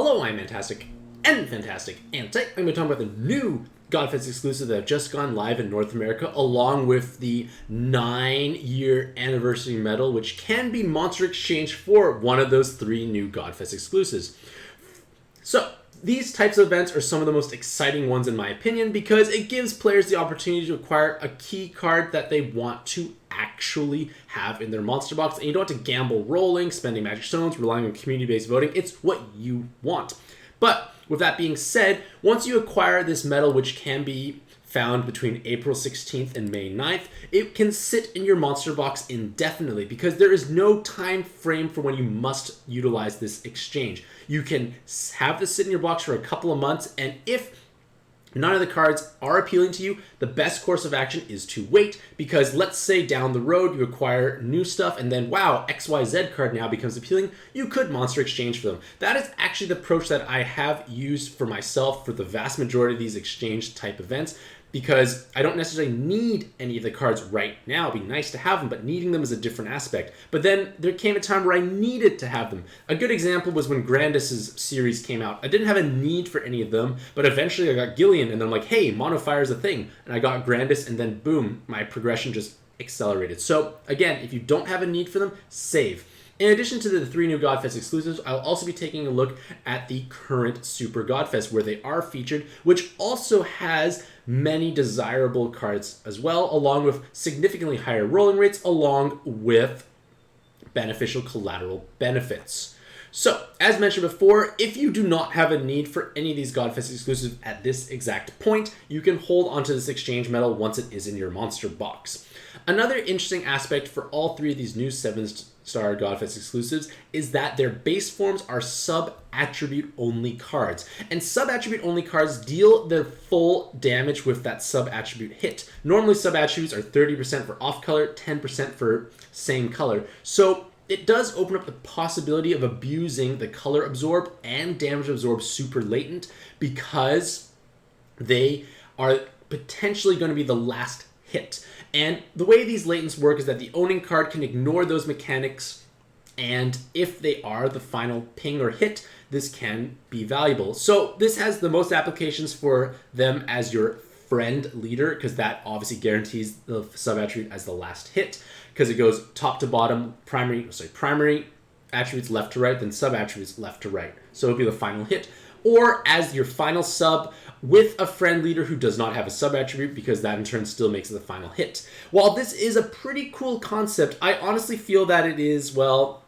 Hello, I'm Fantastic, and today I'm going to talk about the new Godfest exclusive that have just gone live in North America, along with the 9-year anniversary medal, which can be monster exchange for one of those 3 new Godfest exclusives. So, these types of events are some of the most exciting ones in my opinion because it gives players the opportunity to acquire a key card that they want to actually have in their monster box, and you don't have to gamble rolling, spending magic stones, relying on community-based voting. It's what you want. But with that being said, once you acquire this medal, which can be found between April 16th and May 9th, it can sit in your monster box indefinitely because there is no time frame for when you must utilize this exchange. You can have this sit in your box for a couple of months, and if none of the cards are appealing to you, the best course of action is to wait, because let's say down the road you acquire new stuff and then, wow, XYZ card now becomes appealing, you could monster exchange for them. That is actually the approach that I have used for myself for the vast majority of these exchange type events, because I don't necessarily need any of the cards right now. It'd be nice to have them, but needing them is a different aspect. But then there came a time where I needed to have them. A good example was when Grandis's series came out. I didn't have a need for any of them, but eventually I got Gillian, and then I'm like, hey, Monofire is a thing. And I got Grandis, and then boom, my progression just accelerated. So again, if you don't have a need for them, save. In addition to the 3 new Godfest exclusives, I'll also be taking a look at the current Super Godfest where they are featured, which also has many desirable cards as well, along with significantly higher rolling rates, along with beneficial collateral benefits. So, as mentioned before, if you do not have a need for any of these Godfest exclusives at this exact point, you can hold onto this exchange medal once it is in your monster box. Another interesting aspect for all 3 of these new 7-star Godfest exclusives is that their base forms are sub-attribute only cards. And sub-attribute only cards deal their full damage with that sub-attribute hit. Normally sub-attributes are 30% for off color, 10% for same color. So it does open up the possibility of abusing the color absorb and damage absorb super latent, because they are potentially going to be the last hit. And the way these latents work is that the owning card can ignore those mechanics, and if they are the final ping or hit, this can be valuable. So this has the most applications for them as your friend leader, because that obviously guarantees the sub-attribute as the last hit, because it goes top to bottom, primary attributes left to right, then sub-attributes left to right. So it'll be the final hit. Or as your final sub with a friend leader who does not have a sub-attribute, because that in turn still makes it the final hit. While this is a pretty cool concept, I honestly feel that it is, well,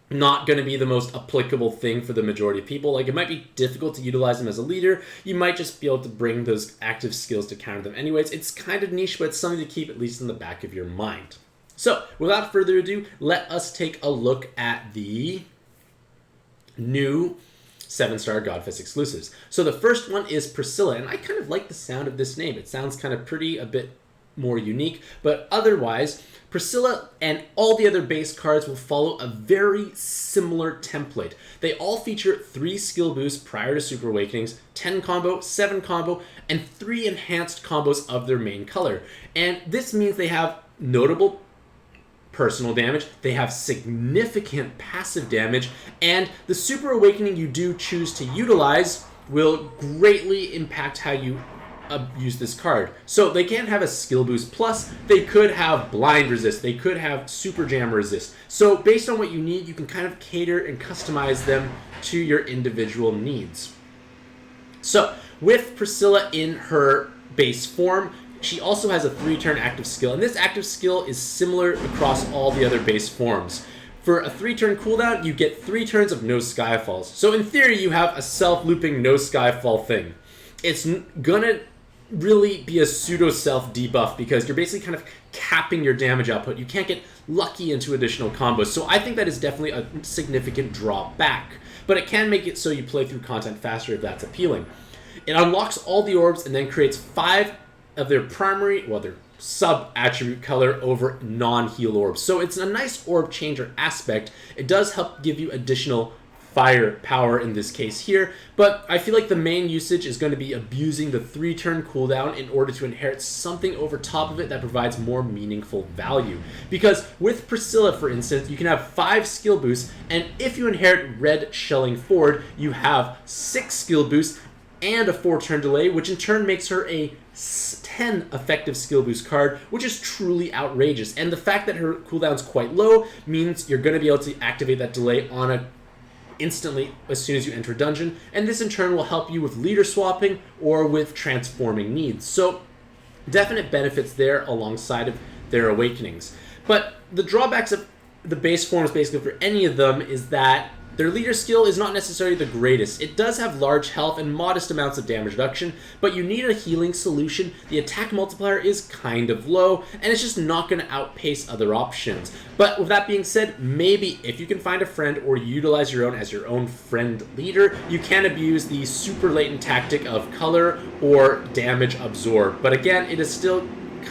not going to be the most applicable thing for the majority of people. Like, it might be difficult to utilize them as a leader. You might just be able to bring those active skills to counter them anyways. It's kind of niche, but it's something to keep at least in the back of your mind. So, without further ado, let us take a look at the new 7-star Godfest exclusives. So the first one is Priscilla, and I kind of like the sound of this name. It sounds kind of pretty, a bit more unique, but otherwise, Priscilla and all the other base cards will follow a very similar template. They all feature 3 skill boosts prior to Super Awakenings, 10 combo, 7 combo, and 3 enhanced combos of their main color. And this means they have notable personal damage, they have significant passive damage, and the Super Awakening you do choose to utilize will greatly impact how you use this card. So they can have a skill boost plus, they could have blind resist, they could have super jam resist. So based on what you need, you can kind of cater and customize them to your individual needs. So with Priscilla in her base form, she also has a 3-turn active skill, and this active skill is similar across all the other base forms. For a 3-turn cooldown, you get 3 turns of no Skyfalls. So in theory, you have a self-looping no Skyfall thing. It's gonna really be a pseudo-self debuff because you're basically kind of capping your damage output. You can't get lucky into additional combos. So I think that is definitely a significant drawback, but it can make it so you play through content faster if that's appealing. It unlocks all the orbs and then creates 5 of their primary, well, their sub-attribute color over non-heal orbs. So it's a nice orb changer aspect. It does help give you additional firepower in this case here, but I feel like the main usage is going to be abusing the 3-turn cooldown in order to inherit something over top of it that provides more meaningful value. Because with Priscilla, for instance, you can have 5 skill boosts, and if you inherit red shelling forward, you have 6 skill boosts and a 4-turn delay, which in turn makes her a 10 effective skill boost card, which is truly outrageous. And the fact that her cooldown's quite low means you're going to be able to activate that delay on a instantly as soon as you enter a dungeon, and this in turn will help you with leader swapping or with transforming needs. So definite benefits there alongside of their awakenings. But the drawbacks of the base forms basically for any of them is that their leader skill is not necessarily the greatest. It does have large health and modest amounts of damage reduction, but you need a healing solution. The attack multiplier is kind of low, and it's just not going to outpace other options. But with that being said, maybe if you can find a friend or utilize your own as your own friend leader, you can abuse the super latent tactic of color or damage absorb. But again, it is still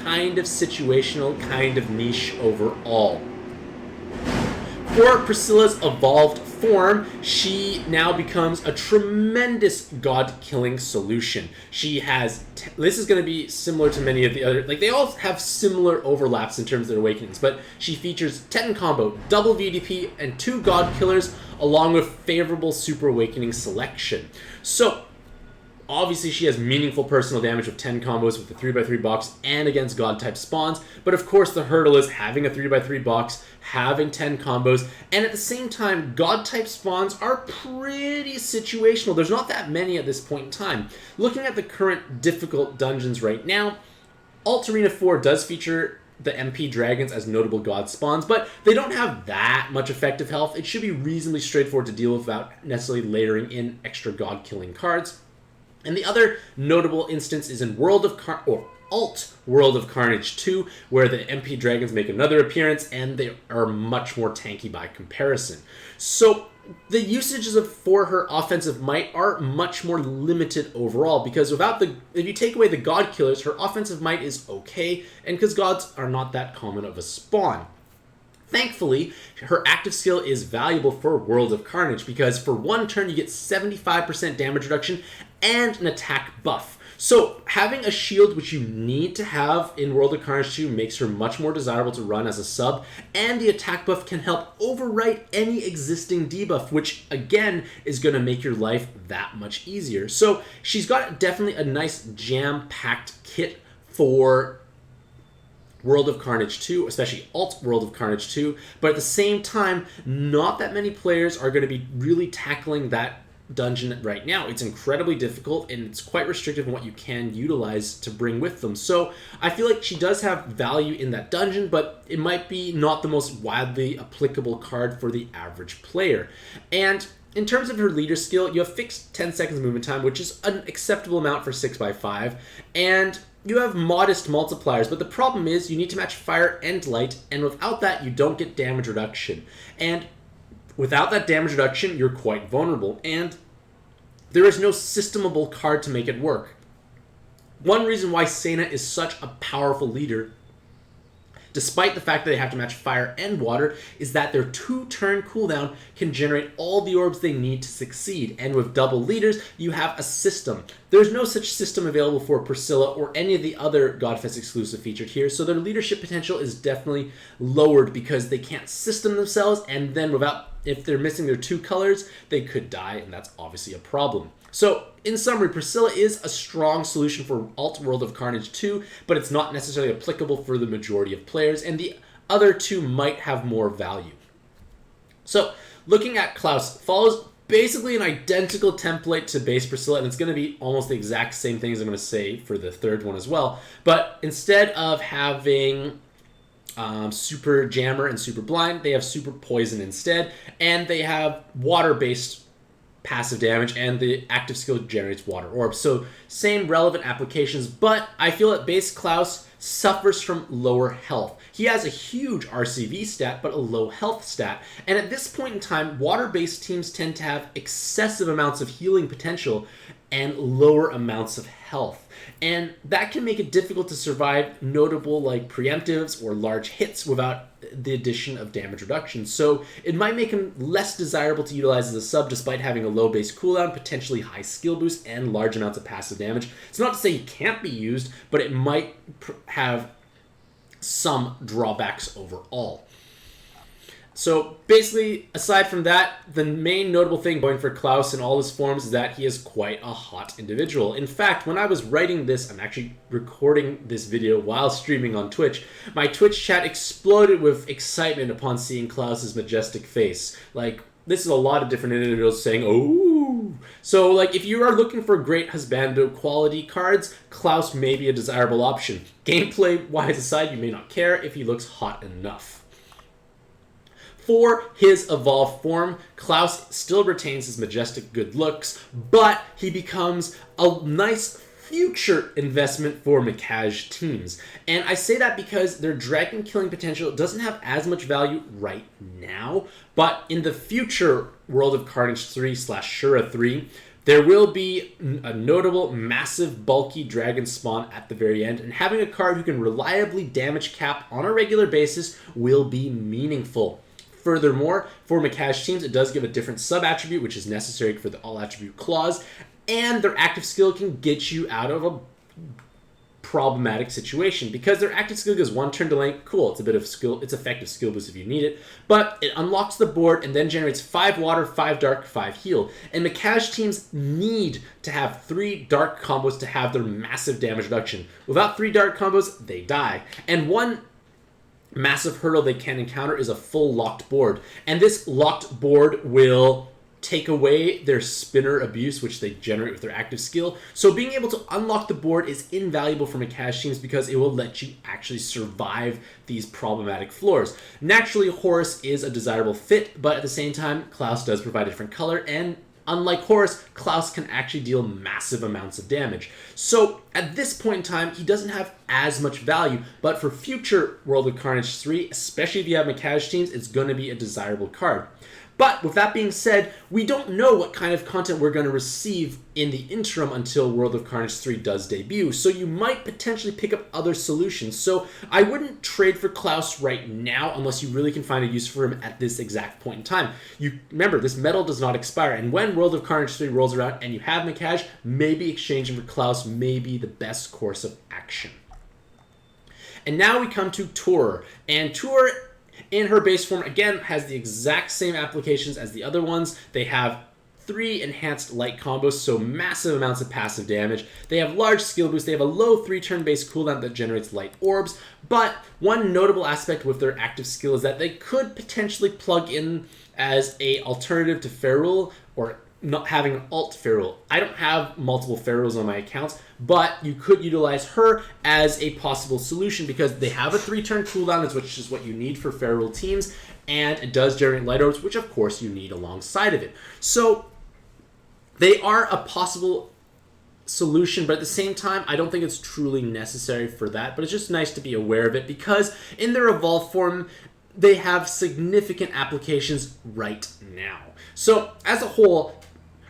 kind of situational, kind of niche overall. For Priscilla's evolved form, she now becomes a tremendous god-killing solution. She has... this is going to be similar to many of the other... like, they all have similar overlaps in terms of their awakenings, but she features 10 combo, double VDP, and 2 god killers, along with favorable super awakening selection. So, obviously, she has meaningful personal damage with 10 combos with the 3x3 box and against God-type spawns. But of course, the hurdle is having a 3x3 box, having 10 combos, and at the same time, God-type spawns are pretty situational. There's not that many at this point in time. Looking at the current difficult dungeons right now, Alt Arena 4 does feature the MP dragons as notable god spawns, but they don't have that much effective health. It should be reasonably straightforward to deal with without necessarily layering in extra god-killing cards. And the other notable instance is in Alt World of Carnage 2, where the MP Dragons make another appearance, and they are much more tanky by comparison. So the usages for her offensive might are much more limited overall, because if you take away the God Killers, her offensive might is okay, and because gods are not that common of a spawn. Thankfully, her active skill is valuable for World of Carnage, because for 1 turn you get 75% damage reduction and an attack buff. So having a shield, which you need to have in World of Carnage 2, makes her much more desirable to run as a sub, and the attack buff can help overwrite any existing debuff, which again is going to make your life that much easier. So she's got definitely a nice jam-packed kit for World of Carnage 2, especially Alt World of Carnage 2, but at the same time, not that many players are going to be really tackling that dungeon right now. It's incredibly difficult, and it's quite restrictive in what you can utilize to bring with them. So I feel like she does have value in that dungeon, but it might be not the most widely applicable card for the average player. And in terms of her leader skill, you have fixed 10 seconds movement time, which is an acceptable amount for 6x5, and you have modest multipliers, but the problem is you need to match fire and light, and without that, you don't get damage reduction. And without that damage reduction, you're quite vulnerable, and there is no systemable card to make it work. One reason why Sena is such a powerful leader, despite the fact that they have to match fire and water, is that their 2-turn cooldown can generate all the orbs they need to succeed. And with double leaders, you have a system. There's no such system available for Priscilla or any of the other Godfest exclusive featured here, so their leadership potential is definitely lowered because they can't system themselves, and then if they're missing their 2 colors, they could die, and that's obviously a problem. So, in summary, Priscilla is a strong solution for Alt World of Carnage 2, but it's not necessarily applicable for the majority of players, and the other 2 might have more value. So, looking at Klaus, follows basically an identical template to base Priscilla, and it's going to be almost the exact same things I'm going to say for the third one as well. But instead of having Super Jammer and Super Blind, they have Super Poison instead, and they have water-based passive damage, and the active skill generates water orbs. So same relevant applications, but I feel that base Klaus suffers from lower health. He has a huge RCV stat, but a low health stat. And at this point in time, water-based teams tend to have excessive amounts of healing potential, and lower amounts of health. And that can make it difficult to survive notable like preemptives or large hits without the addition of damage reduction. So it might make him less desirable to utilize as a sub despite having a low base cooldown, potentially high skill boost, and large amounts of passive damage. It's not to say he can't be used, but it might have some drawbacks overall. So basically, aside from that, the main notable thing going for Klaus in all his forms is that he is quite a hot individual. In fact, when I was writing this, I'm actually recording this video while streaming on Twitch, my Twitch chat exploded with excitement upon seeing Klaus's majestic face. Like, this is a lot of different individuals saying, "Oh!" So, like, if you are looking for great husbando quality cards, Klaus may be a desirable option. Gameplay-wise aside, you may not care if he looks hot enough. For his evolved form, Klaus still retains his majestic good looks, but he becomes a nice future investment for Mikaj teams. And I say that because their dragon killing potential doesn't have as much value right now, but in the future World of Carnage 3/Shura 3, there will be a notable, massive, bulky dragon spawn at the very end, and having a card who can reliably damage cap on a regular basis will be meaningful. Furthermore, for Mikaj teams, it does give a different sub-attribute, which is necessary for the all-attribute clause, and their active skill can get you out of a problematic situation. Because their active skill gives 1 turn delay, cool, it's a bit of skill, it's effective skill boost if you need it, but it unlocks the board and then generates 5 water, 5 dark, 5 heal. And Mikaj teams need to have 3 dark combos to have their massive damage reduction. Without 3 dark combos, they die. And one massive hurdle they can encounter is a full locked board. And this locked board will take away their spinner abuse, which they generate with their active skill. So being able to unlock the board is invaluable for Mikaj teams because it will let you actually survive these problematic floors. Naturally, Horus is a desirable fit, but at the same time, Klaus does provide a different color, and unlike Horus, Klaus can actually deal massive amounts of damage. So at this point in time, he doesn't have as much value, but for future World of Carnage 3, especially if you have Mikaj teams, it's going to be a desirable card. But with that being said, we don't know what kind of content we're going to receive in the interim until World of Carnage 3 does debut, so you might potentially pick up other solutions. So I wouldn't trade for Klaus right now unless you really can find a use for him at this exact point in time. Remember, this medal does not expire, and when World of Carnage 3 rolls around and you have Mikaj, maybe exchanging for Klaus may be the best course of action. And now we come to Tori, and Tori, in her base form, again, has the exact same applications as the other ones. They have 3 enhanced light combos, so massive amounts of passive damage. They have large skill boost. They have a low 3-turn base cooldown that generates light orbs. But one notable aspect with their active skill is that they could potentially plug in as a alternative to Ferrule, or not having an alt Ferrule. I don't have multiple Ferrules on my accounts, but you could utilize her as a possible solution because they have a 3-turn cooldown, which is what you need for Ferrule teams, and it does generate light orbs, which of course you need alongside of it. So they are a possible solution, but at the same time, I don't think it's truly necessary for that, but it's just nice to be aware of it because in their evolved form, they have significant applications right now. So as a whole,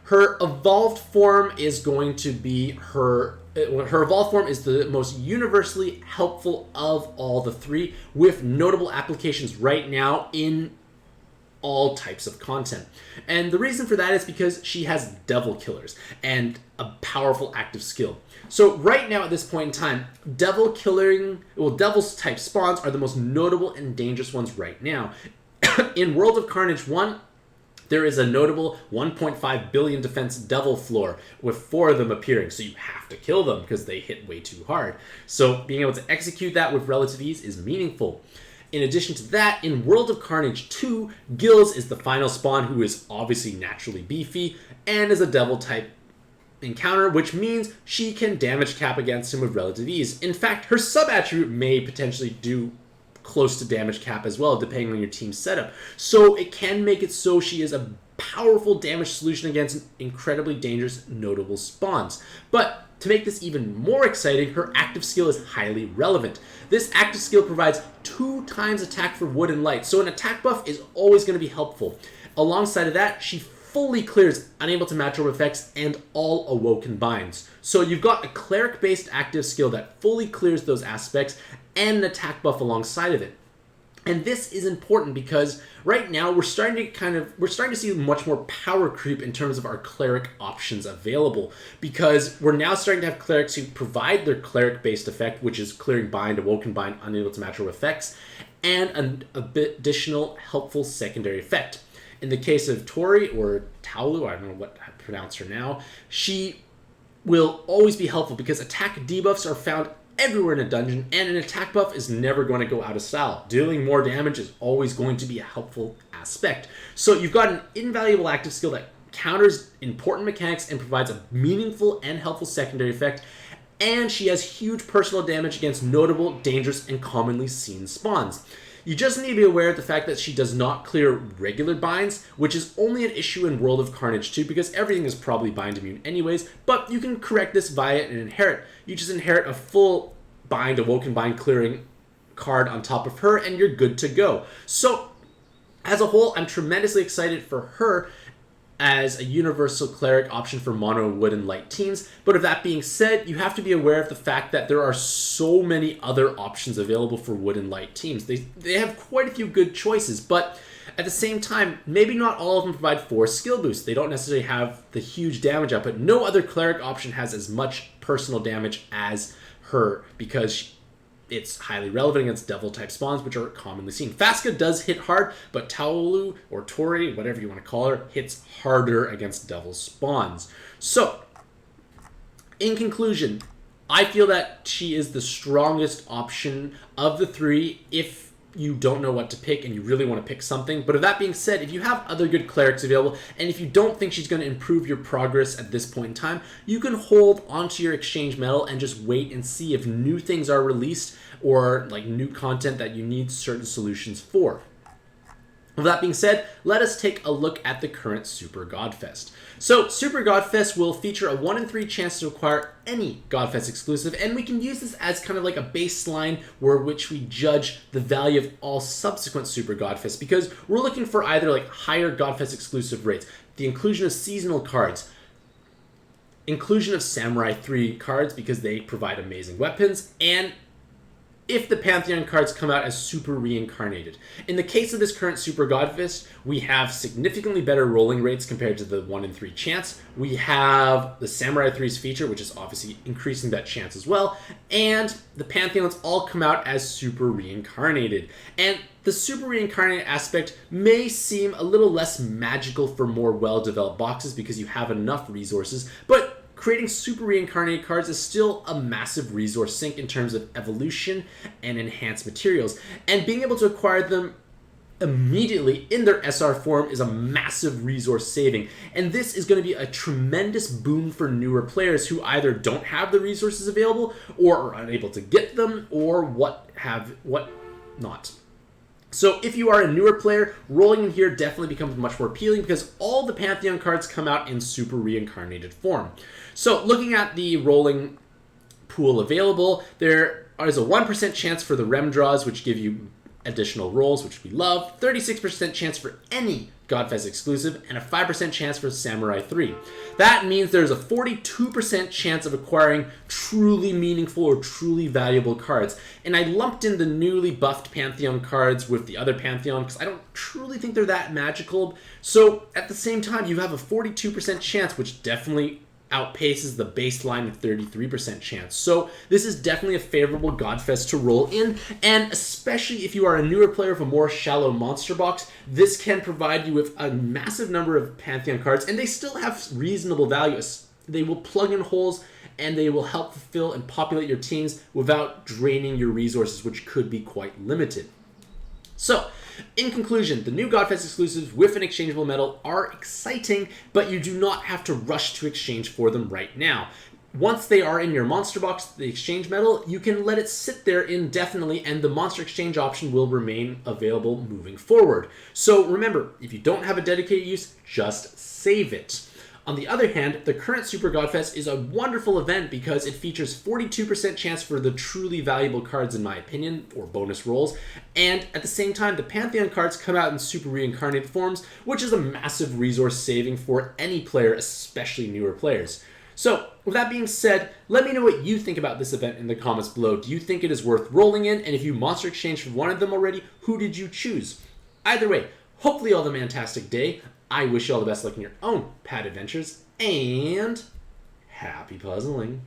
her evolved form is going to be her evolved form is the most universally helpful of all the 3, with notable applications right now in all types of content. And the reason for that is because she has devil killers and a powerful active skill. So right now at this point in time, devil's type spawns are the most notable and dangerous ones right now. In World of Carnage 1, there is a notable 1.5 billion defense devil floor with 4 of them appearing, so you have to kill them because they hit way too hard. So being able to execute that with relative ease is meaningful. In addition to that, in World of Carnage 2, Gills is the final spawn, who is obviously naturally beefy and is a devil type encounter, which means she can damage cap against him with relative ease. In fact, her sub-attribute may potentially do close to damage cap as well, depending on your team's setup. So it can make it so she is a powerful damage solution against incredibly dangerous notable spawns. But to make this even more exciting, her active skill is highly relevant. This active skill provides 2 times attack for wood and light, so an attack buff is always going to be helpful. Alongside of that, she fully clears unable to match orb effects and all awoken binds. So you've got a cleric-based active skill that fully clears those aspects and an attack buff alongside of it. And this is important because right now we're starting to see much more power creep in terms of our cleric options available, because we're now starting to have clerics who provide their cleric-based effect, which is clearing bind, awoken bind, unable to match orb effects, and an additional helpful secondary effect. In the case of Tori, or Taolu, I don't know what to pronounce her now, she will always be helpful because attack debuffs are found everywhere in a dungeon, and an attack buff is never going to go out of style. Dealing more damage is always going to be a helpful aspect. So you've got an invaluable active skill that counters important mechanics and provides a meaningful and helpful secondary effect, and she has huge personal damage against notable, dangerous, and commonly seen spawns. You just need to be aware of the fact that she does not clear regular binds, which is only an issue in World of Carnage 2 because everything is probably bind immune anyways, but you can correct this via an inherit. You just inherit a full bind, awoken bind clearing card on top of her, and you're good to go. So, as a whole, I'm tremendously excited for her as a universal cleric option for mono, wood, and light teams. But with that being said, you have to be aware of the fact that there are so many other options available for wood and light teams. They have quite a few good choices, but at the same time, maybe not all of them provide 4 skill boosts. They don't necessarily have the huge damage output. No other cleric option has as much personal damage as her because it's highly relevant against devil-type spawns, which are commonly seen. Fasca does hit hard, but Taolu, or Tori, whatever you want to call her, hits harder against devil spawns. So, in conclusion, I feel that she is the strongest option of the 3 if you don't know what to pick and you really want to pick something. But with that being said, if you have other good clerics available, and if you don't think she's going to improve your progress at this point in time, you can hold onto your exchange medal and just wait and see if new things are released or like new content that you need certain solutions for. With that being said, let us take a look at the current Super Godfest. So, Super Godfest will feature a 1 in 3 chance to acquire any Godfest exclusive, and we can use this as kind of like a baseline where which we judge the value of all subsequent Super Godfest, because we're looking for either like higher Godfest exclusive rates, the inclusion of seasonal cards, inclusion of Samurai 3 cards because they provide amazing weapons, and if the Pantheon cards come out as super reincarnated. In the case of this current Super Godfest, we have significantly better rolling rates compared to the 1 in 3 chance. We have the Samurai 3's feature, which is obviously increasing that chance as well, and the Pantheons all come out as super reincarnated. And the super reincarnated aspect may seem a little less magical for more well-developed boxes because you have enough resources, but creating super reincarnated cards is still a massive resource sink in terms of evolution and enhanced materials. And being able to acquire them immediately in their SR form is a massive resource saving. And this is going to be a tremendous boon for newer players who either don't have the resources available or are unable to get them or what not. So if you are a newer player, rolling in here definitely becomes much more appealing because all the Pantheon cards come out in super reincarnated form. So looking at the rolling pool available, there is a 1% chance for the Rem draws, which give you additional rolls, which we love, 36% chance for any Godfest exclusive, and a 5% chance for Samurai 3. That means there's a 42% chance of acquiring truly meaningful or truly valuable cards. And I lumped in the newly buffed Pantheon cards with the other Pantheon because I don't truly think they're that magical. So at the same time, you have a 42% chance, which definitely outpaces the baseline of 33% chance. So this is definitely a favorable Godfest to roll in, and especially if you are a newer player of a more shallow monster box, this can provide you with a massive number of Pantheon cards, and they still have reasonable value. They will plug in holes, and they will help fulfill and populate your teams without draining your resources, which could be quite limited. So, in conclusion, the new Godfest exclusives with an exchangeable medal are exciting, but you do not have to rush to exchange for them right now. Once they are in your monster box, the exchange medal, you can let it sit there indefinitely and the monster exchange option will remain available moving forward. So remember, if you don't have a dedicated use, just save it. On the other hand, the current Super Godfest is a wonderful event because it features 42% chance for the truly valuable cards in my opinion, or bonus rolls, and at the same time the Pantheon cards come out in Super Reincarnated forms, which is a massive resource saving for any player, especially newer players. So, with that being said, let me know what you think about this event in the comments below. Do you think it is worth rolling in? And if you monster exchanged for one of them already, who did you choose? Either way, hopefully you all have a fantastic day. I wish you all the best luck in your own pad adventures, and happy puzzling.